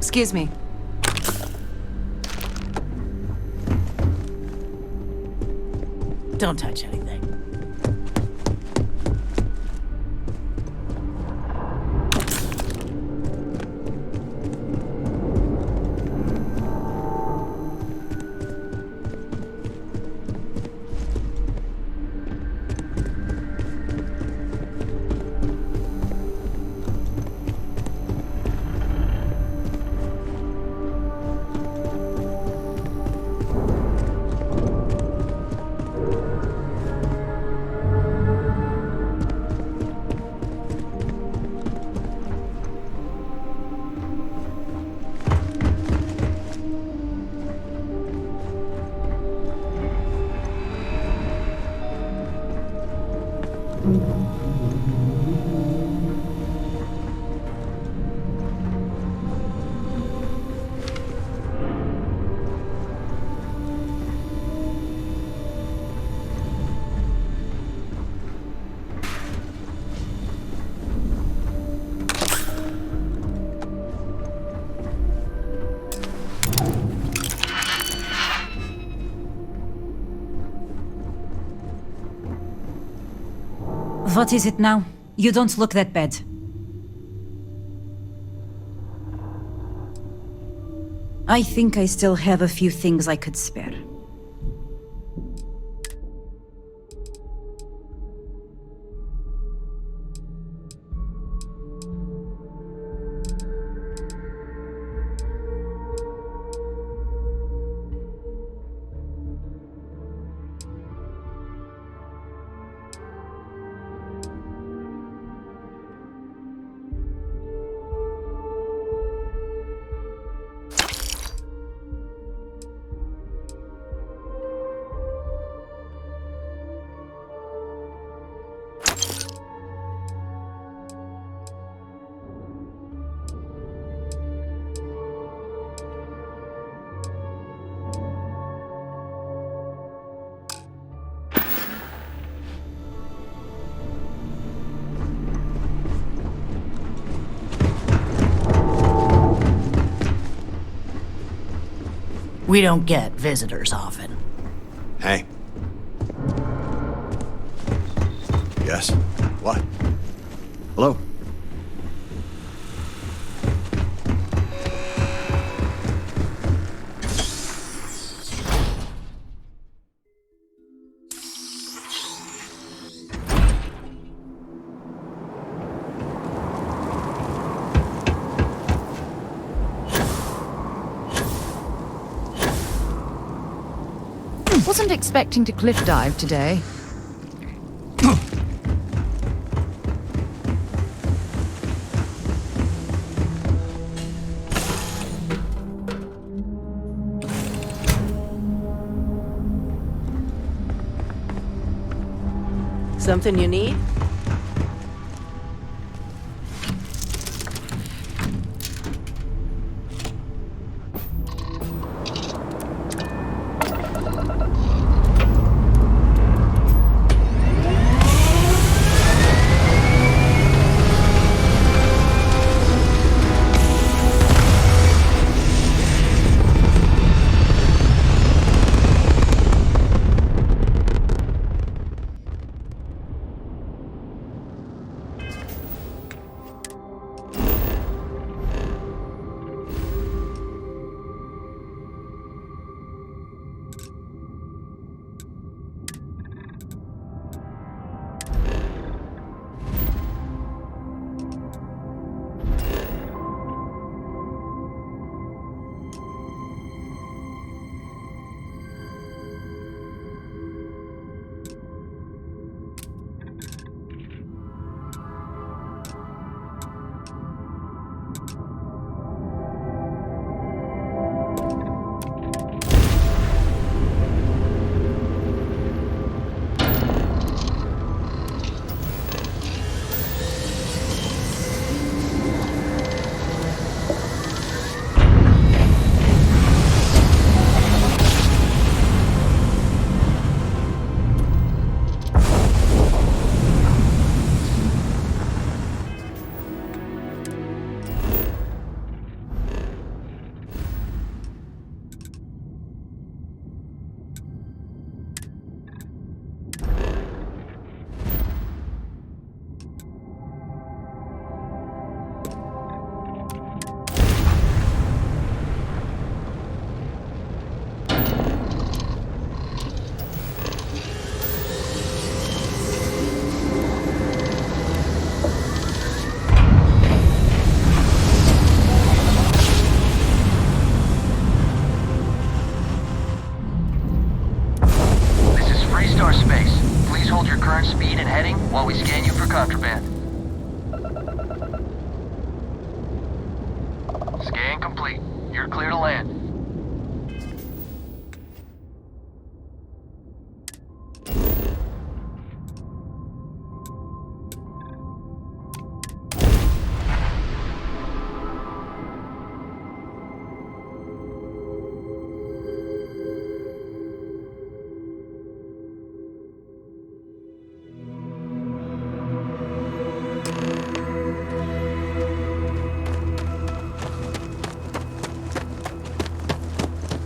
Excuse me. Don't touch anything. What is it now? You don't look that bad. I think I still have a few things I could spare. We don't get visitors often. Hey. Yes? What? Hello? Wasn't expecting to cliff dive today. Something you need? Scan complete. You're clear to land.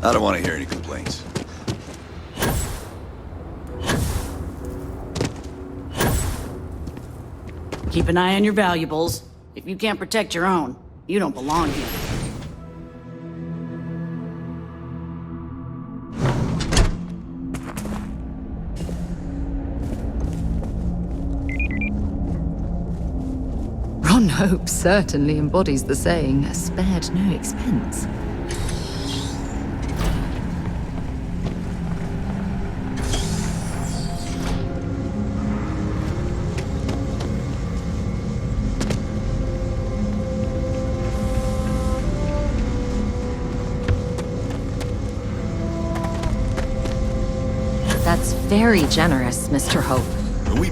I don't want to hear any complaints. Keep an eye on your valuables. If you can't protect your own, you don't belong here. Ron Hope certainly embodies the saying, spared no expense. That's very generous, Mr. Hope.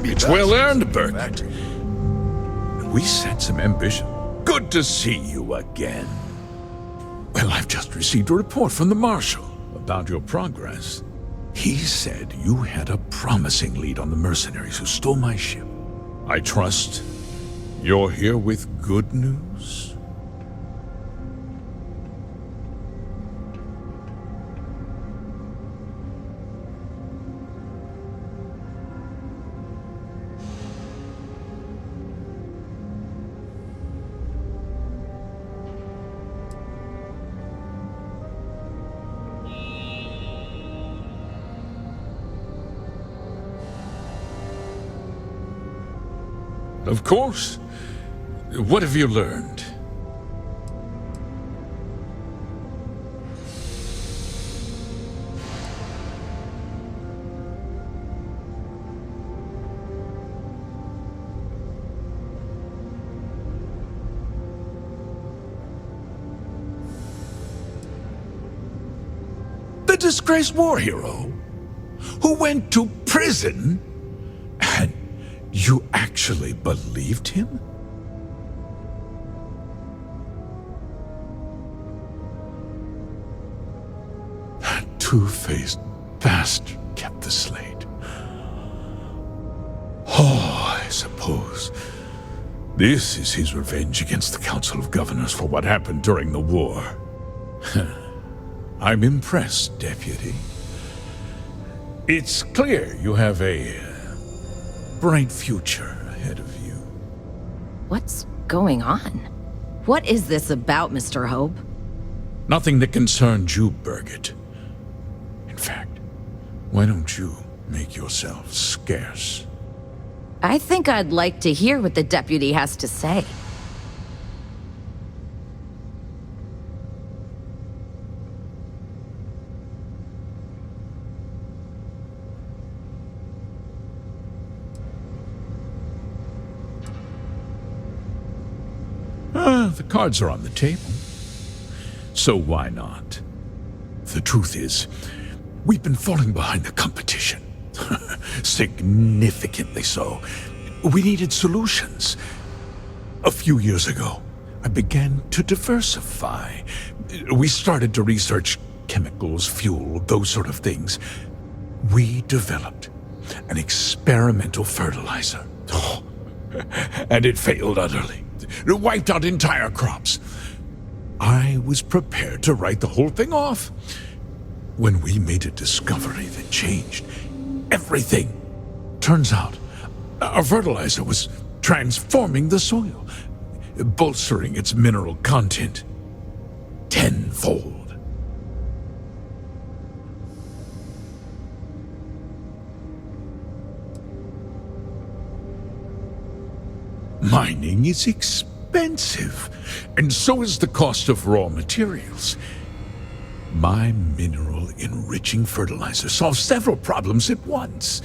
It's well earned, Birgit. We set some ambition. Good to see you again. Well, I've just received a report from the Marshal about your progress. He said you had a promising lead on the mercenaries who stole my ship. I trust you're here with good news? Of course. What have you learned? The disgraced war hero who went to prison and you actually believed him? That two-faced bastard kept the slate. Oh, I suppose this is his revenge against the Council of Governors for what happened during the war. I'm impressed, Deputy. It's clear you have a bright future ahead of you. What's going on? What is this about, Mr. Hope? Nothing that concerns you, Birgit. In fact, why don't you make yourself scarce? I think I'd like to hear what the deputy has to say. The cards are on the table. So why not? The truth is, we've been falling behind the competition. Significantly so. We needed solutions. A few years ago, I began to diversify. We started to research chemicals, fuel, those sort of things. We developed an experimental fertilizer. And it failed utterly. It wiped out entire crops. I was prepared to write the whole thing off when we made a discovery that changed everything. Turns out, our fertilizer was transforming the soil, bolstering its mineral content tenfold. Mining is expensive, and so is the cost of raw materials. My mineral-enriching fertilizer solves several problems at once.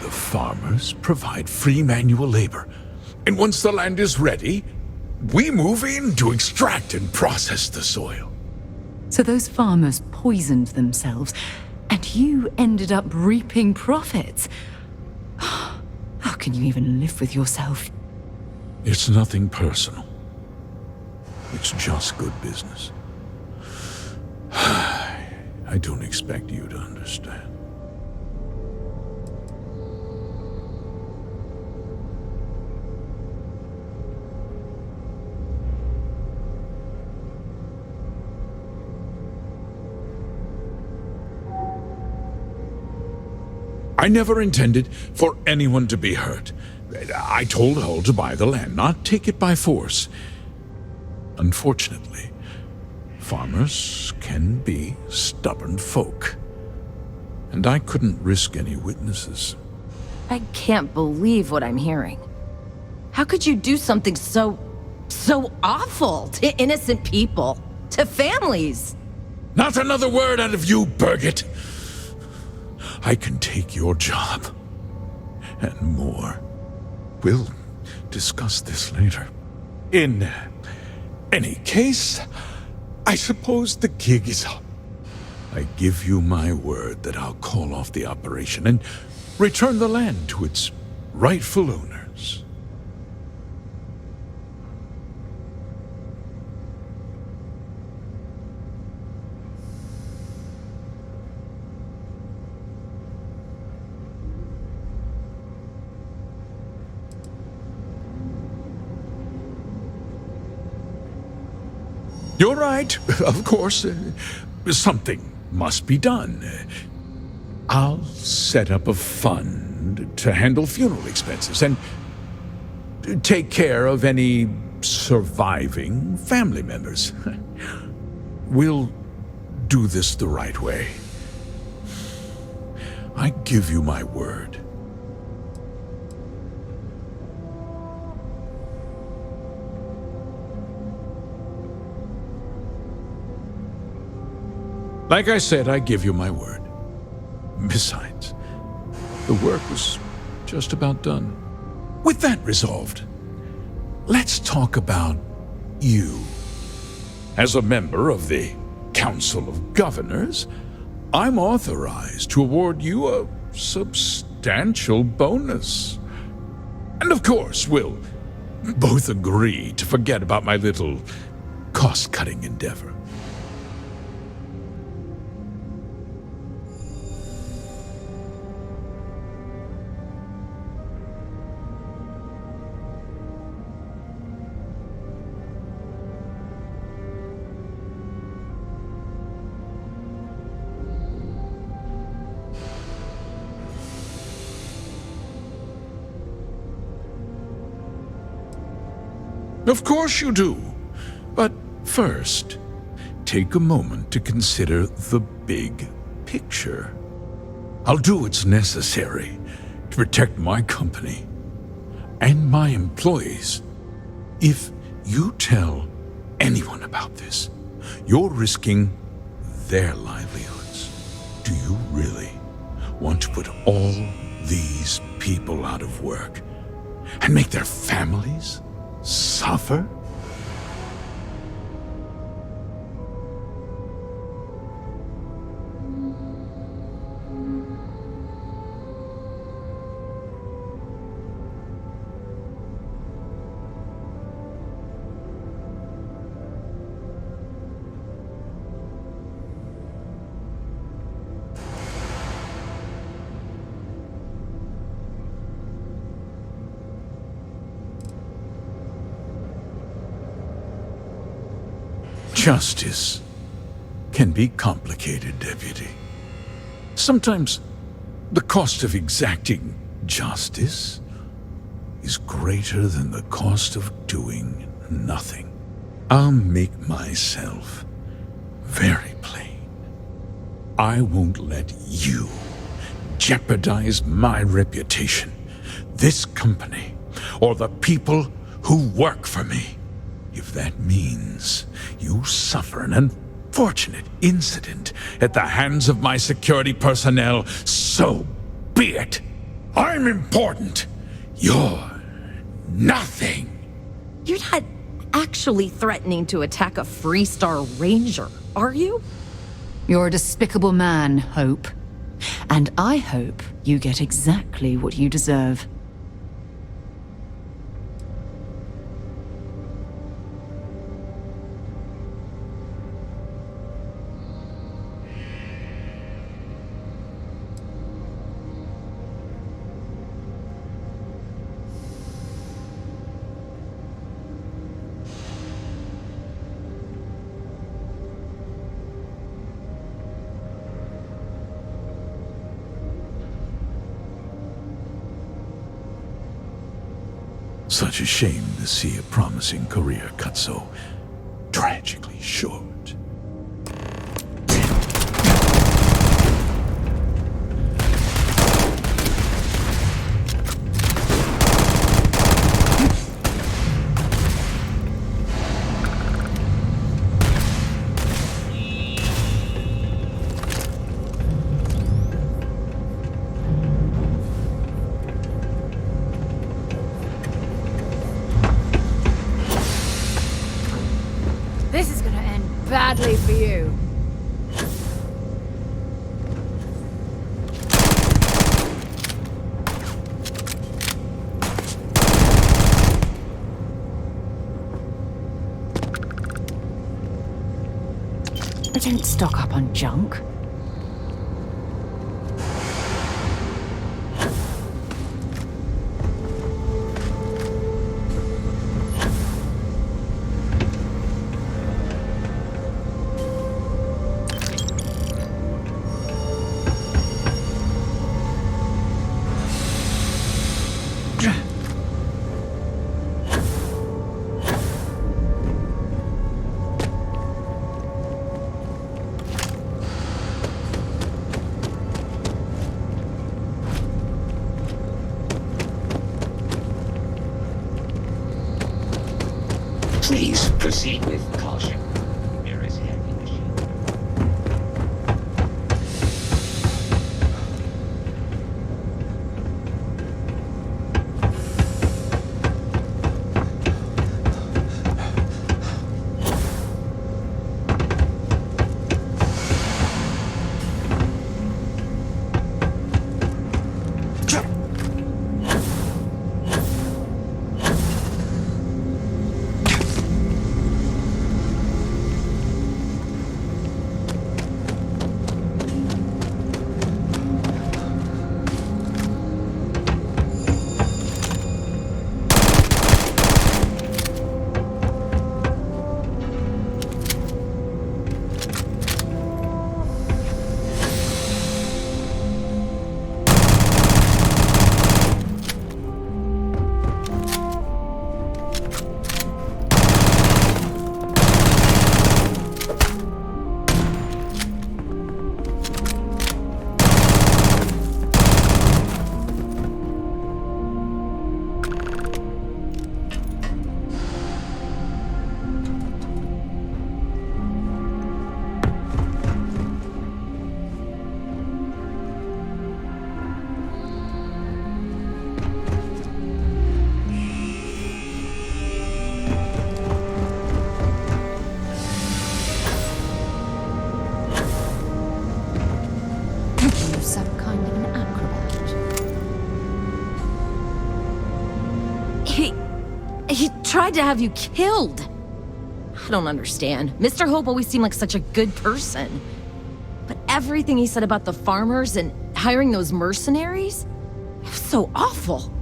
The farmers provide free manual labor, and once the land is ready, we move in to extract and process the soil. So those farmers poisoned themselves, and you ended up reaping profits. How can you even live with yourself? It's nothing personal. It's just good business. I don't expect you to understand. I never intended for anyone to be hurt. I told Hull to buy the land, not take it by force. Unfortunately, farmers can be stubborn folk. And I couldn't risk any witnesses. I can't believe what I'm hearing. How could you do something so awful to innocent people, to families? Not another word out of you, Birgit! I can take your job. And more. We'll discuss this later. In any case, I suppose the gig is up. I give you my word that I'll call off the operation and return the land to its rightful owners. You're right, of course. Something must be done. I'll set up a fund to handle funeral expenses and take care of any surviving family members. We'll do this the right way. I give you my word. Like I said, I give you my word. Besides, the work was just about done. With that resolved, let's talk about you. As a member of the Council of Governors, I'm authorized to award you a substantial bonus. And of course, we'll both agree to forget about my little cost-cutting endeavor. Of course you do. But first, take a moment to consider the big picture. I'll do what's necessary to protect my company and my employees. If you tell anyone about this, you're risking their livelihoods. Do you really want to put all these people out of work and make their families suffer? Justice can be complicated, Deputy. Sometimes the cost of exacting justice is greater than the cost of doing nothing. I'll make myself very plain. I won't let you jeopardize my reputation, this company, or the people who work for me. If that means you suffer an unfortunate incident at the hands of my security personnel, so be it. I'm important. You're nothing. You're not actually threatening to attack a FREESTAR ranger, are you? You're a despicable man, Hope. And I hope you get exactly what you deserve. Such a shame to see a promising career cut so tragically short. This is gonna end badly for you. I don't stock up on junk. Please proceed with caution. There is heavy machine. Some kind of an acrobat. He tried to have you killed. I don't understand. Mr. Hope always seemed like such a good person. But everything he said about the farmers and hiring those mercenaries, it was so awful.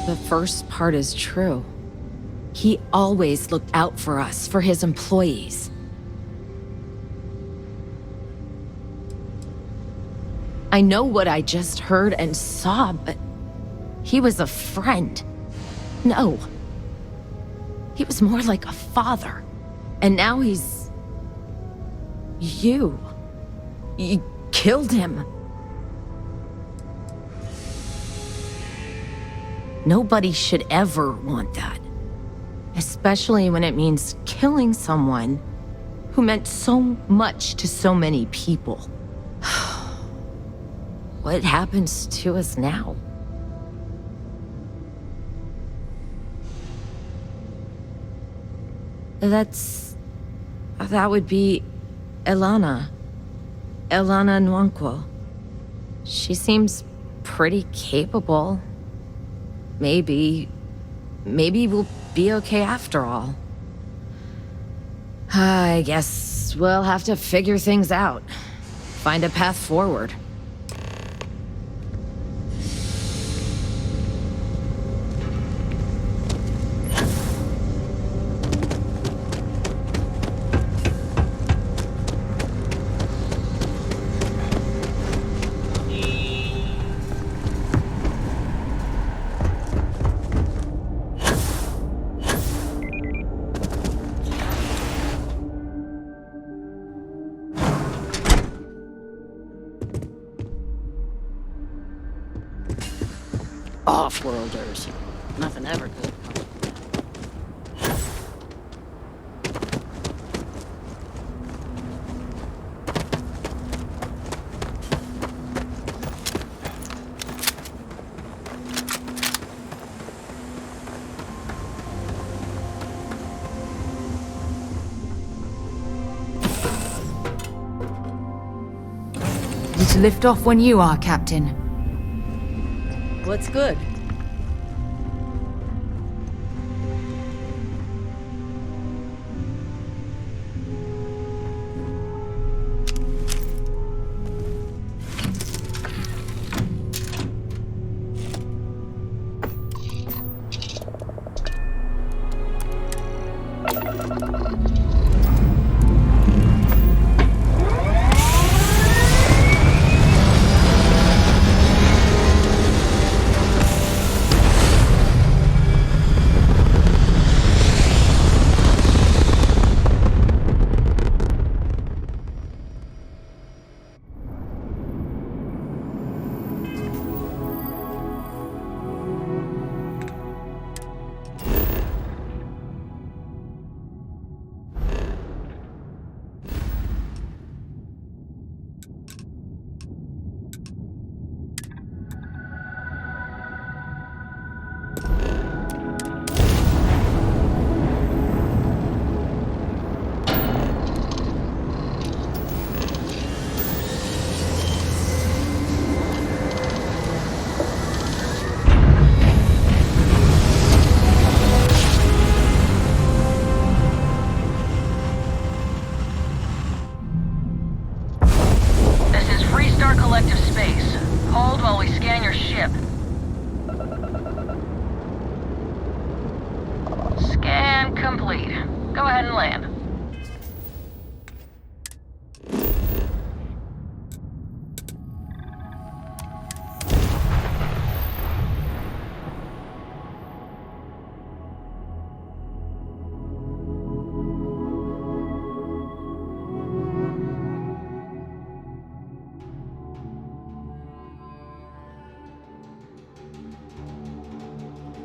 The first part is true. He always looked out for us, for his employees. I know what I just heard and saw, but he was a friend. No. He was more like a father. And now he's... You killed him. Nobody should ever want that. Especially when it means killing someone who meant so much to so many people. What happens to us now? That would be Elana. Elana Nwankwo. She seems pretty capable. Maybe we'll be okay after all. I guess we'll have to figure things out. Find a path forward. Off-worlders. Nothing ever good. You to lift off when you are, Captain. What's good? FREESTAR collective space. Hold while we scan your ship. Scan complete. Go ahead and land.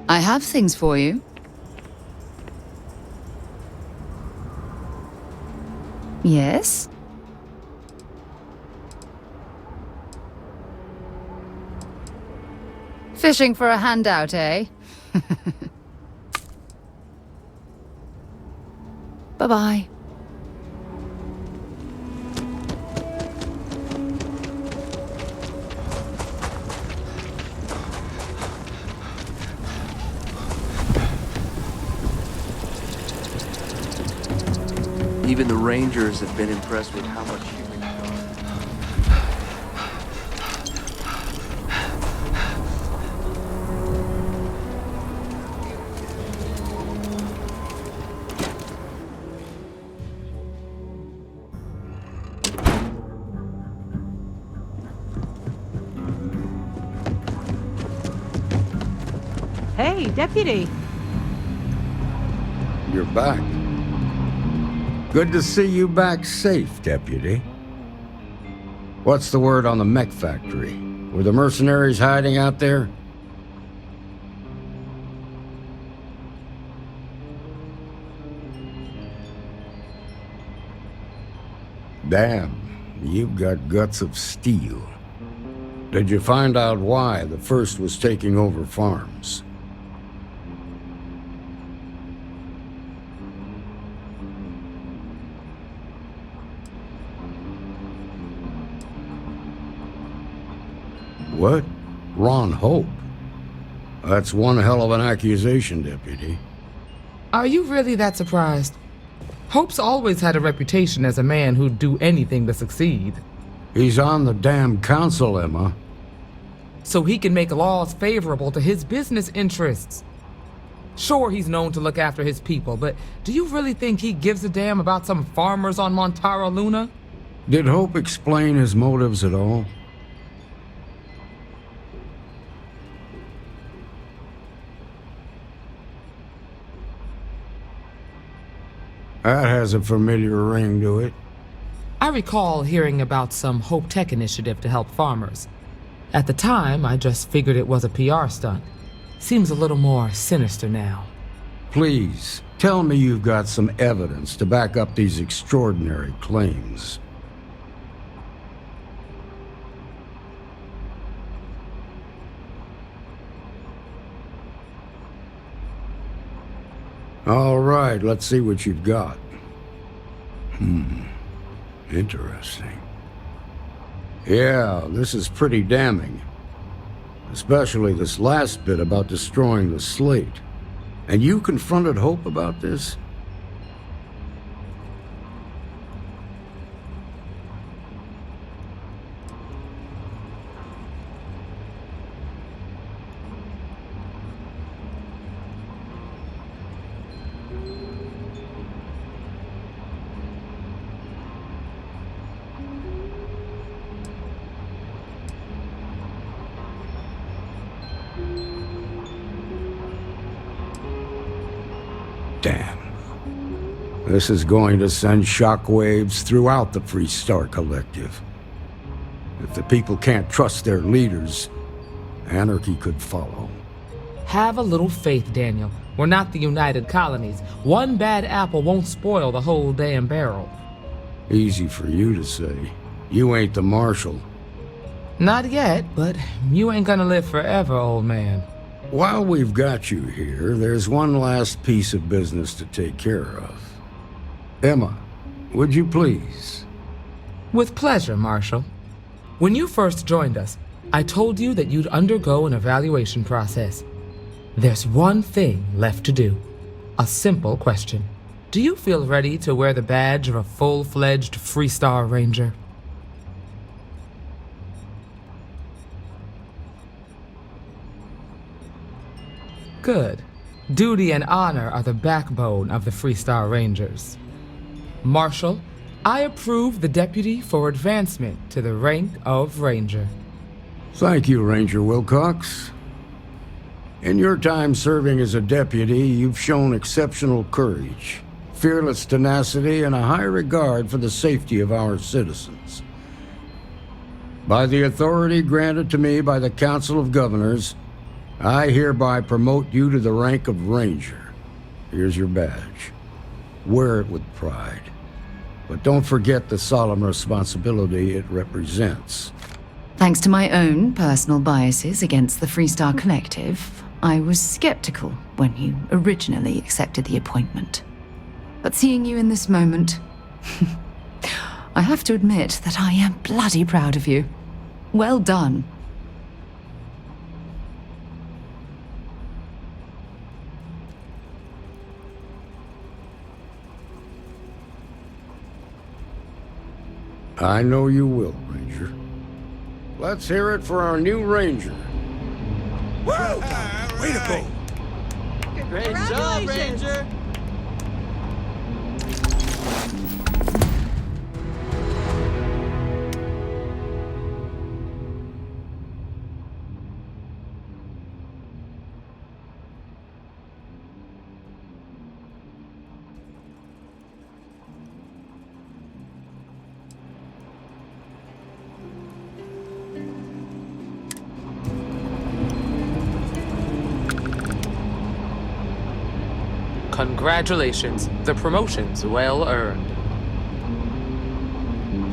I have things for you. Yes? Fishing for a handout, eh? Bye-bye. Even the Rangers have been impressed with how much you can do. Hey, Deputy. You're back. Good to see you back safe, Deputy. What's the word on the mech factory? Were the mercenaries hiding out there? Damn, you've got guts of steel. Did you find out why the First was taking over farms? What? Ron Hope? That's one hell of an accusation, Deputy. Are you really that surprised? Hope's always had a reputation as a man who'd do anything to succeed. He's on the damn council, Emma. So he can make laws favorable to his business interests. Sure, he's known to look after his people, but do you really think he gives a damn about some farmers on Montara Luna? Did Hope explain his motives at all? That has a familiar ring to it. I recall hearing about some Hope Tech initiative to help farmers. At the time, I just figured it was a PR stunt. Seems a little more sinister now. Please, tell me you've got some evidence to back up these extraordinary claims. All right, let's see what you've got. Interesting. Yeah, this is pretty damning. Especially this last bit about destroying the slate. And you confronted Hope about this? Damn. This is going to send shockwaves throughout the FREESTAR Collective. If the people can't trust their leaders, anarchy could follow. Have a little faith, Daniel. We're not the United Colonies. One bad apple won't spoil the whole damn barrel. Easy for you to say. You ain't the marshal. Not yet, but you ain't gonna live forever, old man. While we've got you here, there's one last piece of business to take care of. Emma, would you please? With pleasure, Marshal. When you first joined us, I told you that you'd undergo an evaluation process. There's one thing left to do. A simple question. Do you feel ready to wear the badge of a full-fledged FREESTAR Ranger? Good. Duty and honor are the backbone of the FREESTAR Rangers. Marshal, I approve the deputy for advancement to the rank of Ranger. Thank you, Ranger Wilcox. In your time serving as a deputy, you've shown exceptional courage, fearless tenacity, and a high regard for the safety of our citizens. By the authority granted to me by the Council of Governors, I hereby promote you to the rank of Ranger. Here's your badge. Wear it with pride. But don't forget the solemn responsibility it represents. Thanks to my own personal biases against the FREESTAR Collective, I was skeptical when you originally accepted the appointment. But seeing you in this moment, I have to admit that I am bloody proud of you. Well done. I know you will, Ranger. Let's hear it for our new Ranger. Well done. Way to go. Great job, Ranger! Congratulations. The promotion's well earned.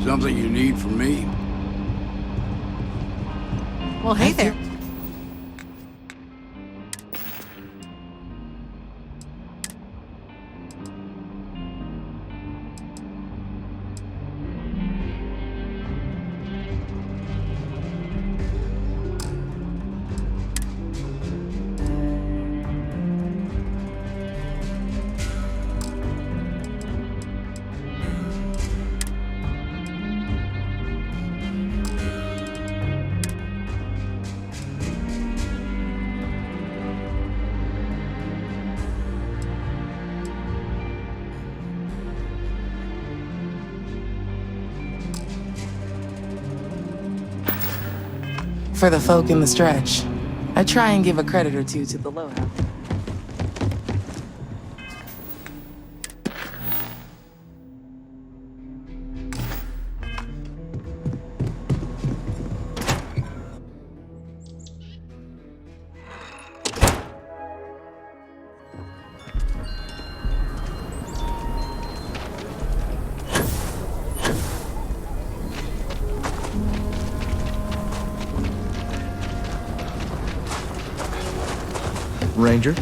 Something you need from me? Well, hey there. for the folk in the stretch. I try and give a credit or two to the lowhouse. Ranger?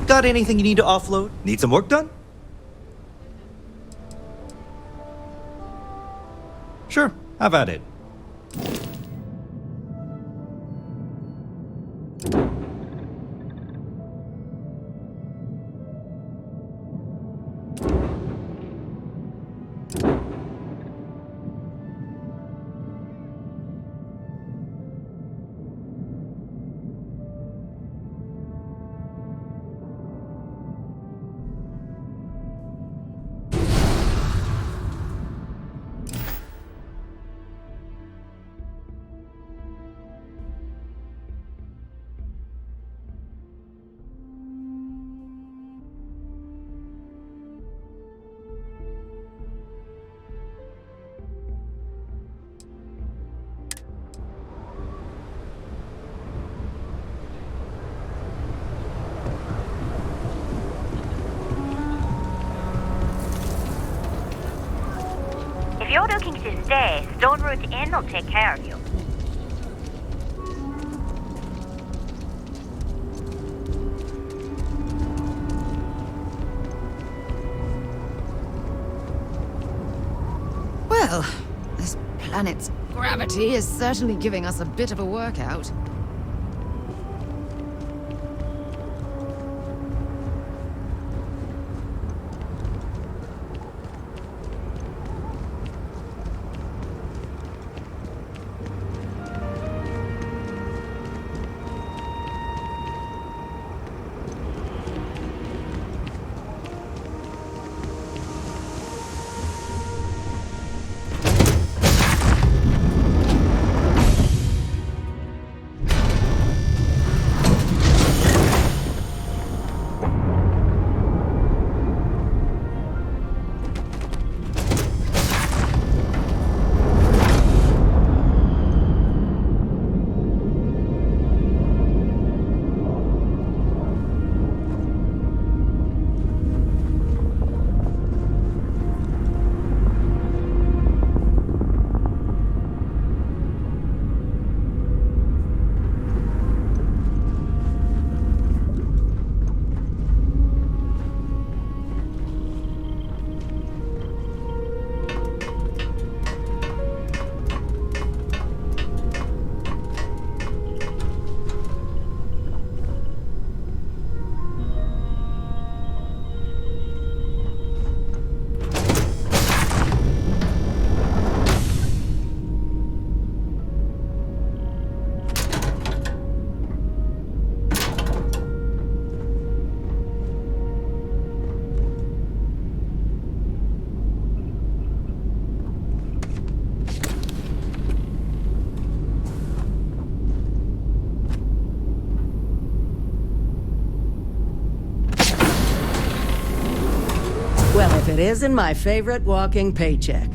Got anything you need to offload? Need some work done? Sure, have at it. If you're looking to stay, Stone Root Inn will take care of you. Well, this planet's gravity is certainly giving us a bit of a workout. isn't my favorite walking paycheck.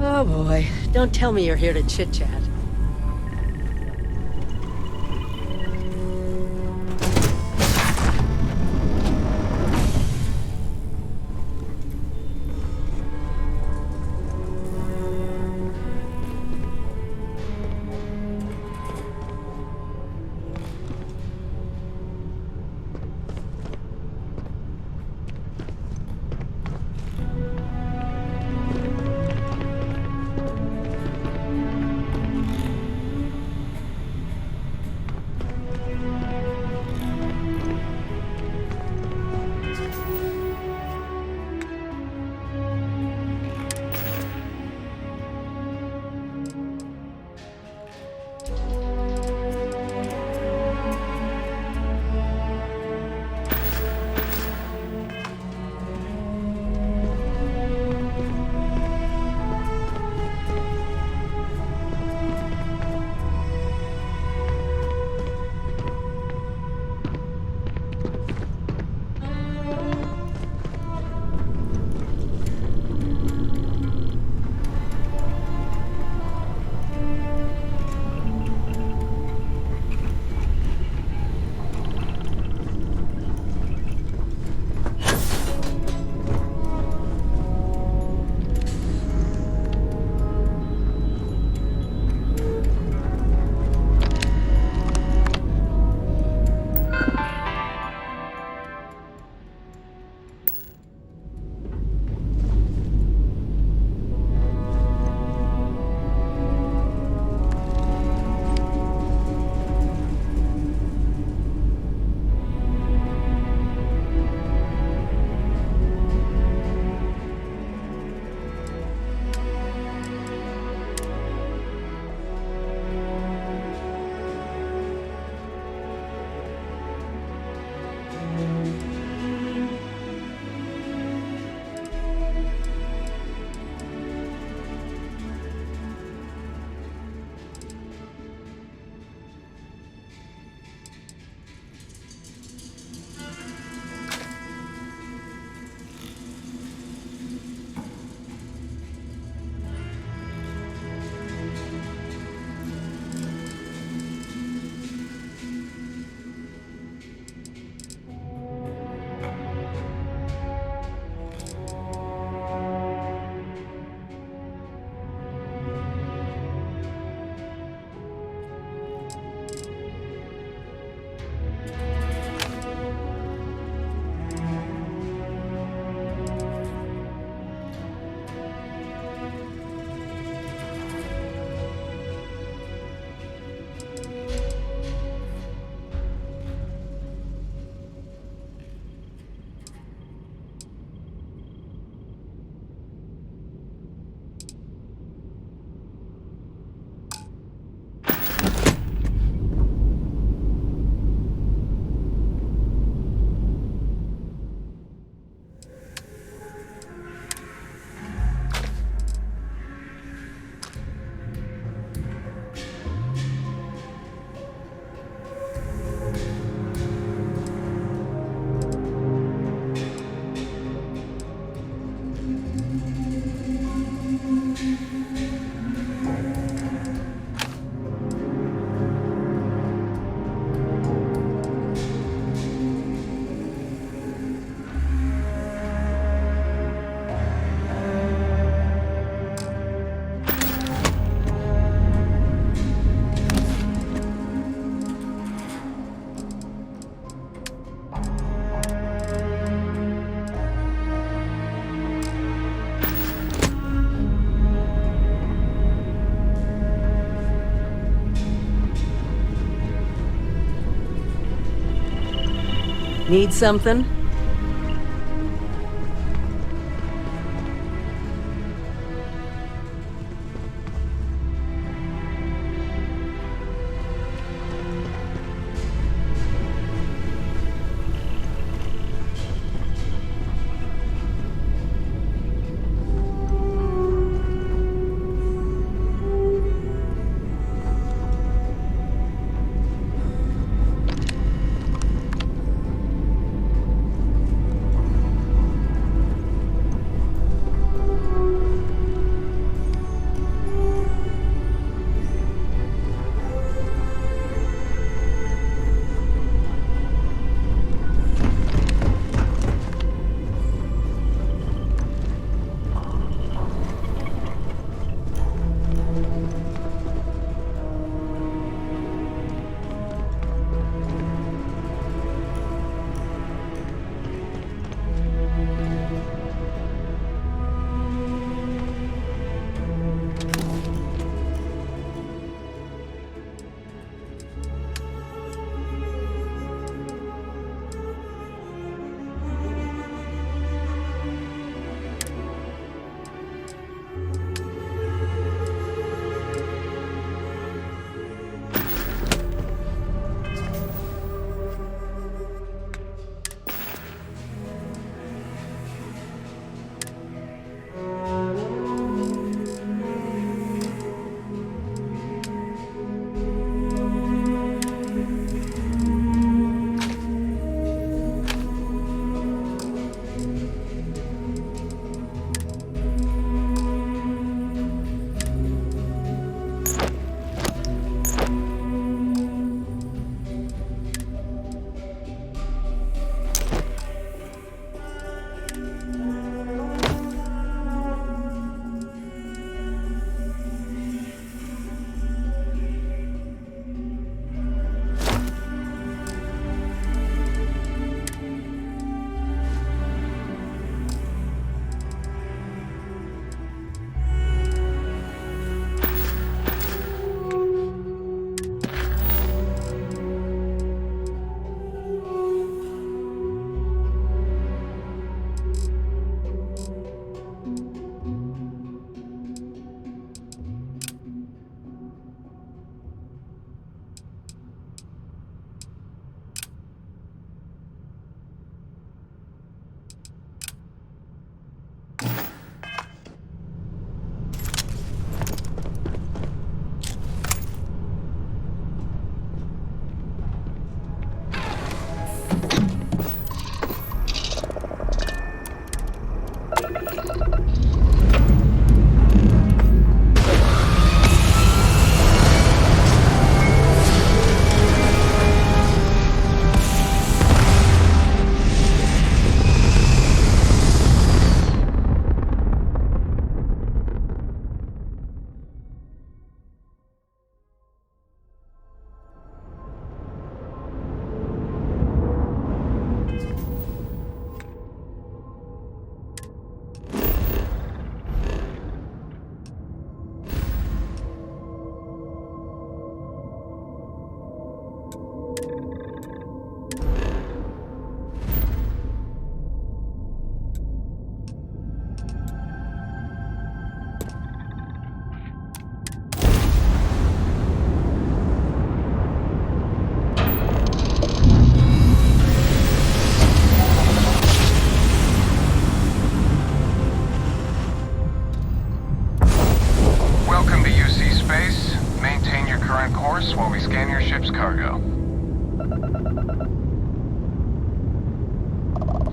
Oh boy, don't tell me you're here to chit-chat. Need something?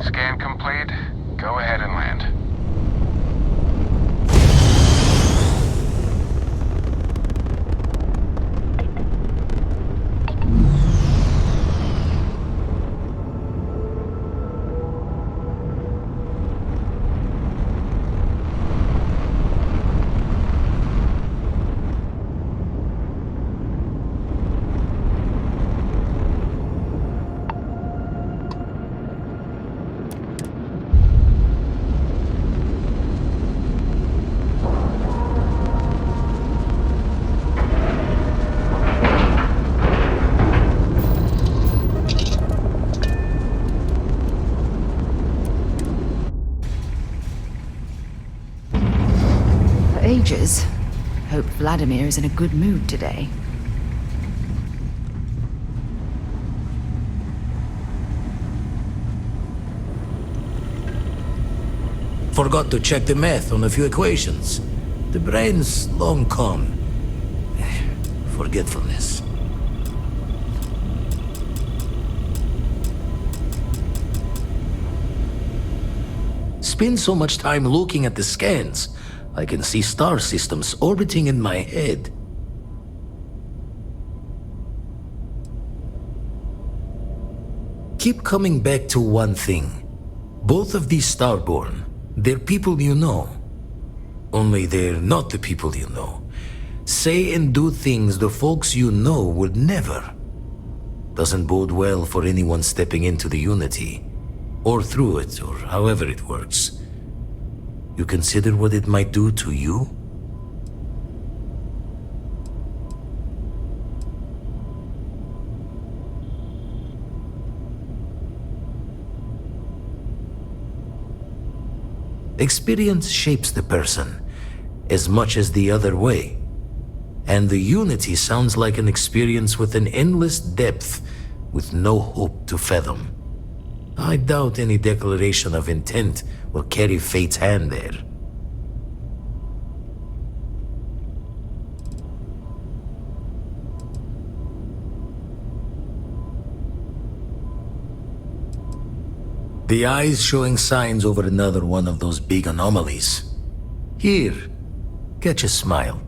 Scan complete. Go ahead and land. ages. Hope Vladimir is in a good mood today. Forgot to check the math on a few equations. The brain's long gone. Forgetfulness. Spend so much time looking at the scans, I can see star systems orbiting in my head. Keep coming back to one thing. Both of these Starborn, they're people you know. Only they're not the people you know. Say and do things the folks you know would never. Doesn't bode well for anyone stepping into the Unity. Or through it, or however it works. You consider what it might do to you? Experience shapes the person, as much as the other way. And the Unity sounds like an experience with an endless depth, with no hope to fathom. I doubt any declaration of intent will carry fate's hand there. The eye's showing signs over another one of those big anomalies. Here, catch a smile.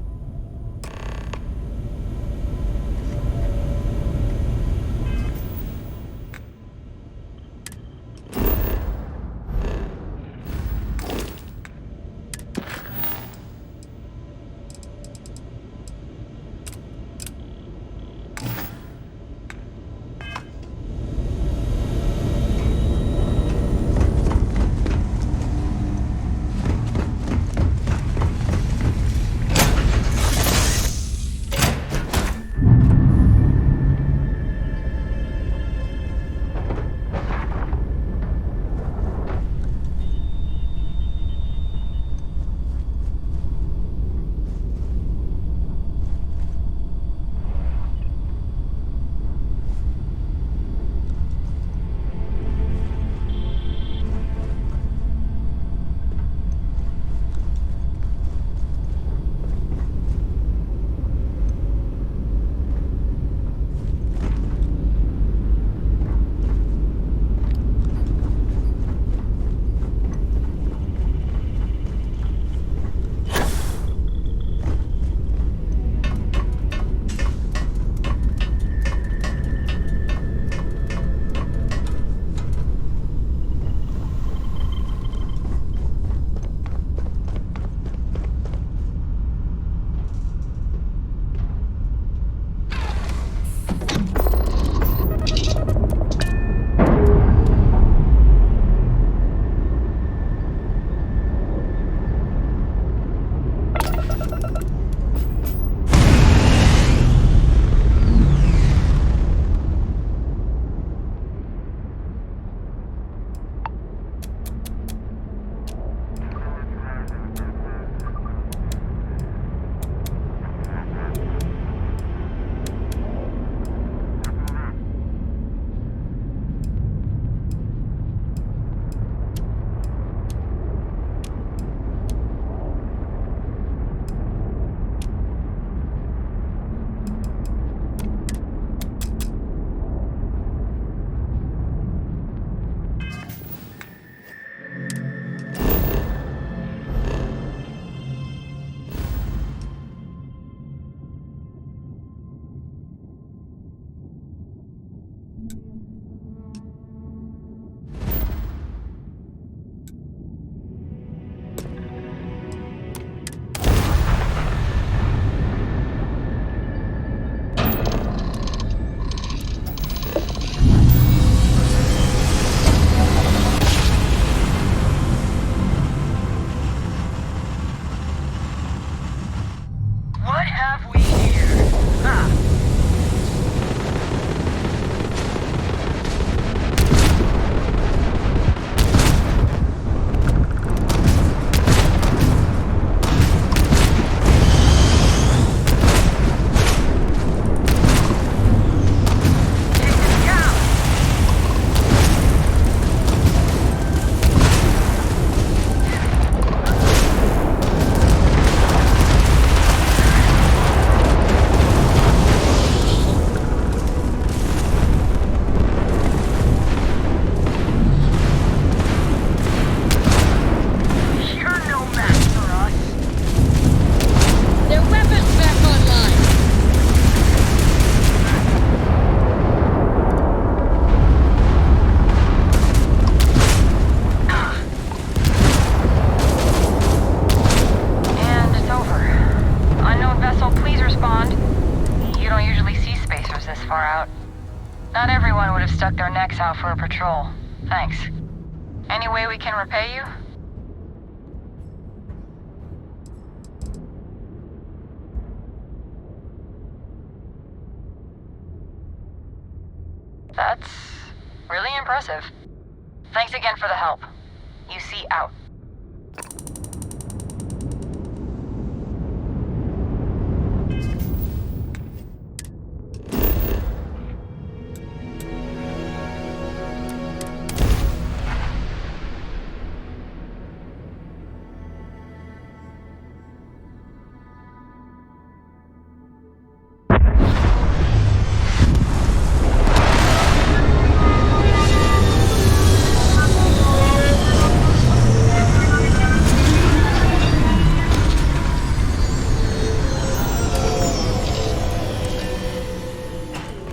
out for a patrol. Thanks. Any way we can repay you? That's really impressive. Thanks again for the help. UC out.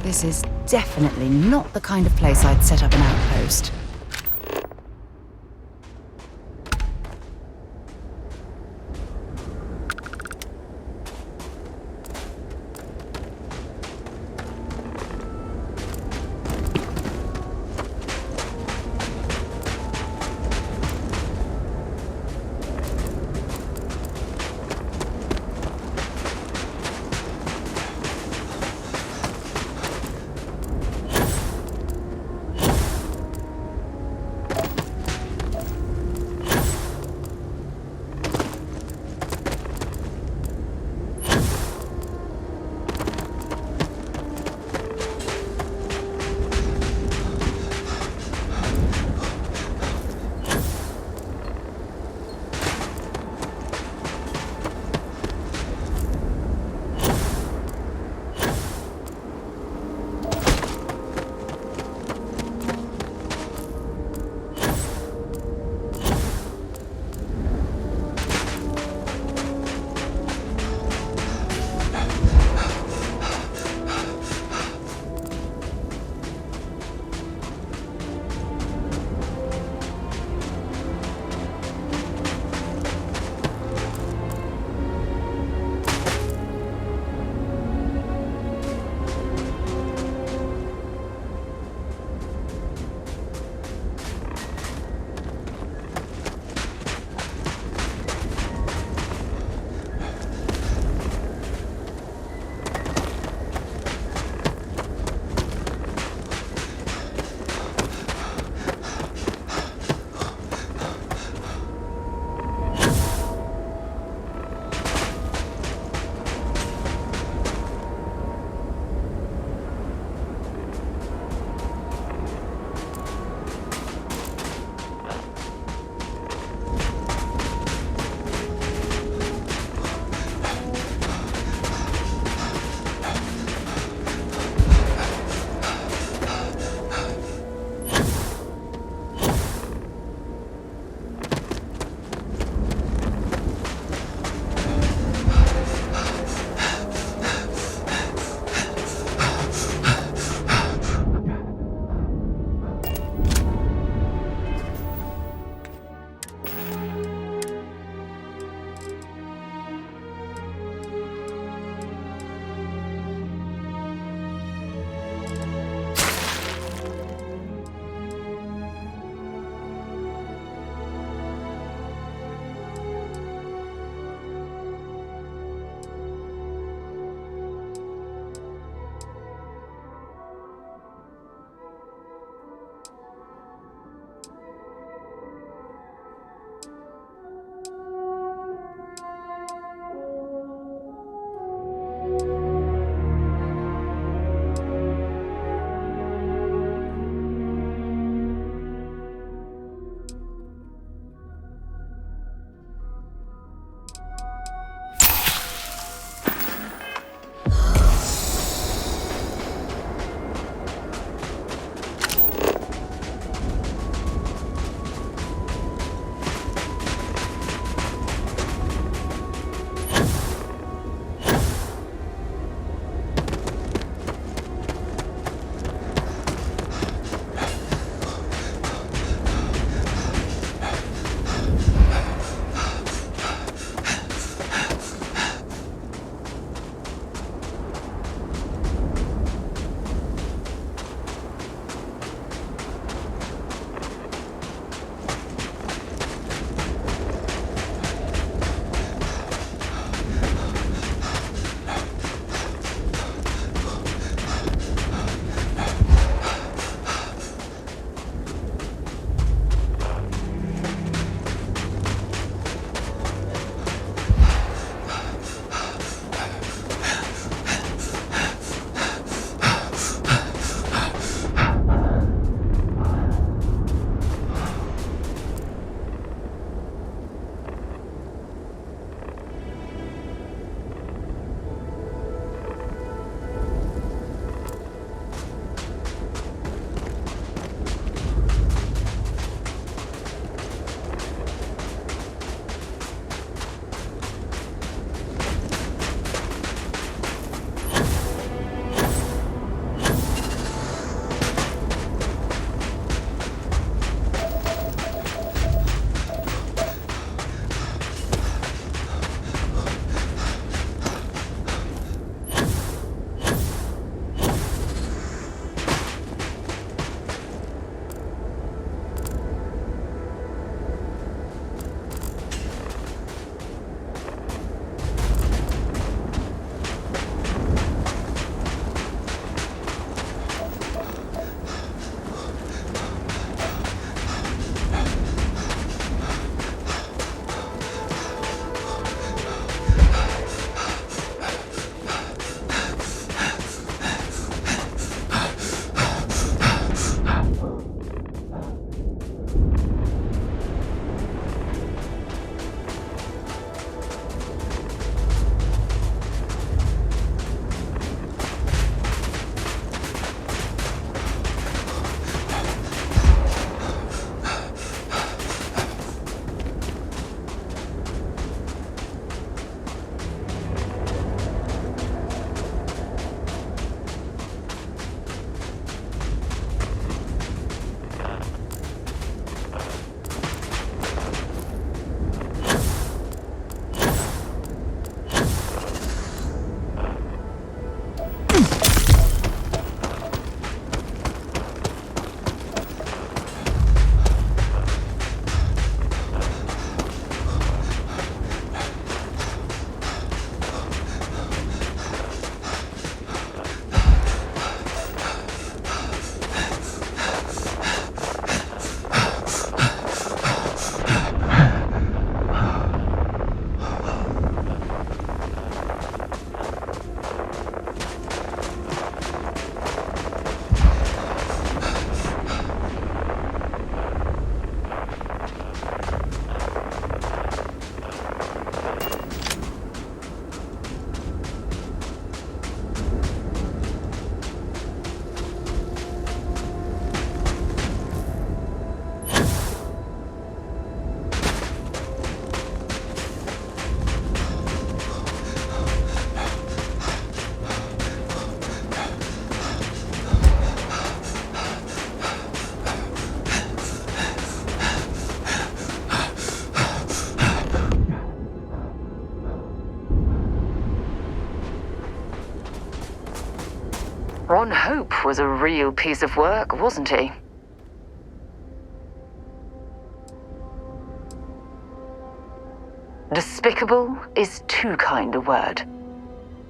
This is definitely not the kind of place I'd set up an outpost. Ron Hope was a real piece of work, wasn't he? Despicable is too kind a word.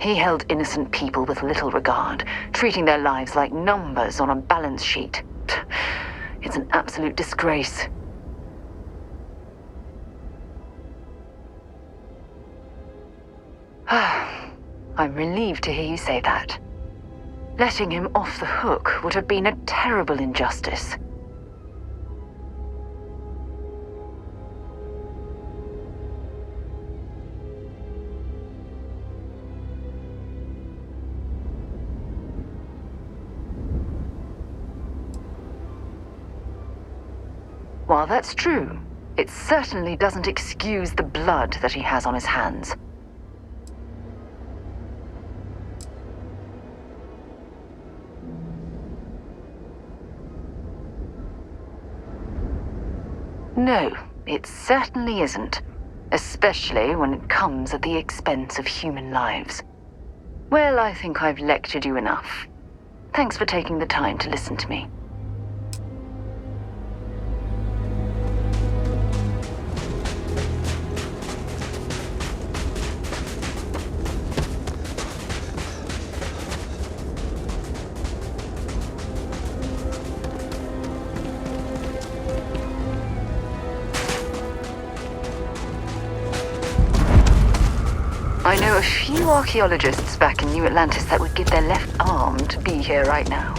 He held innocent people with little regard, treating their lives like numbers on a balance sheet. It's an absolute disgrace. I'm relieved to hear you say that. Letting him off the hook would have been a terrible injustice. While that's true, it certainly doesn't excuse the blood that he has on his hands. No, it certainly isn't. Especially when it comes at the expense of human lives. Well, I think I've lectured you enough. Thanks for taking the time to listen to me. I know a few archaeologists back in New Atlantis that would give their left arm to be here right now.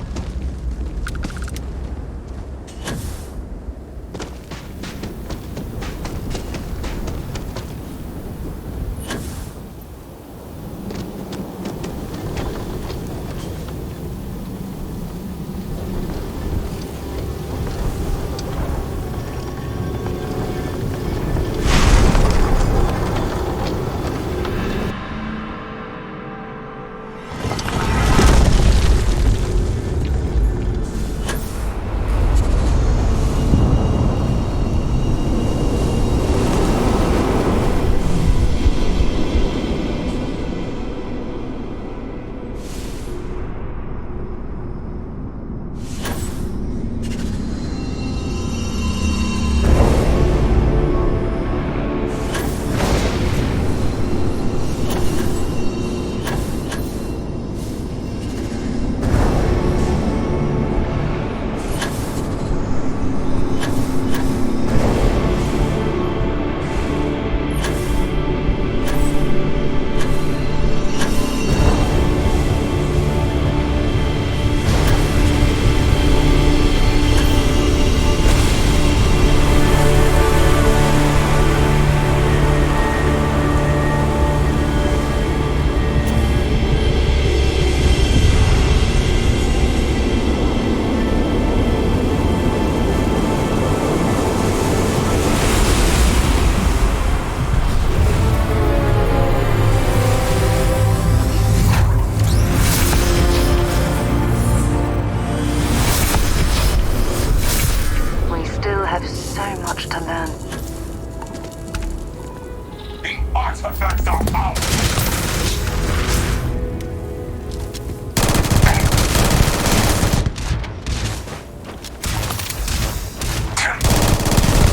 Artifacts are out!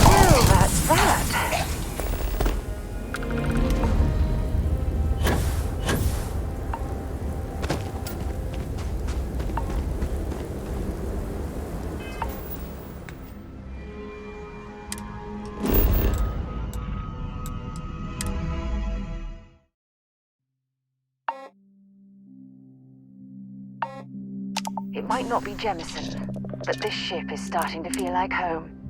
Oh, that's bad. It might not be Jemison, but this ship is starting to feel like home.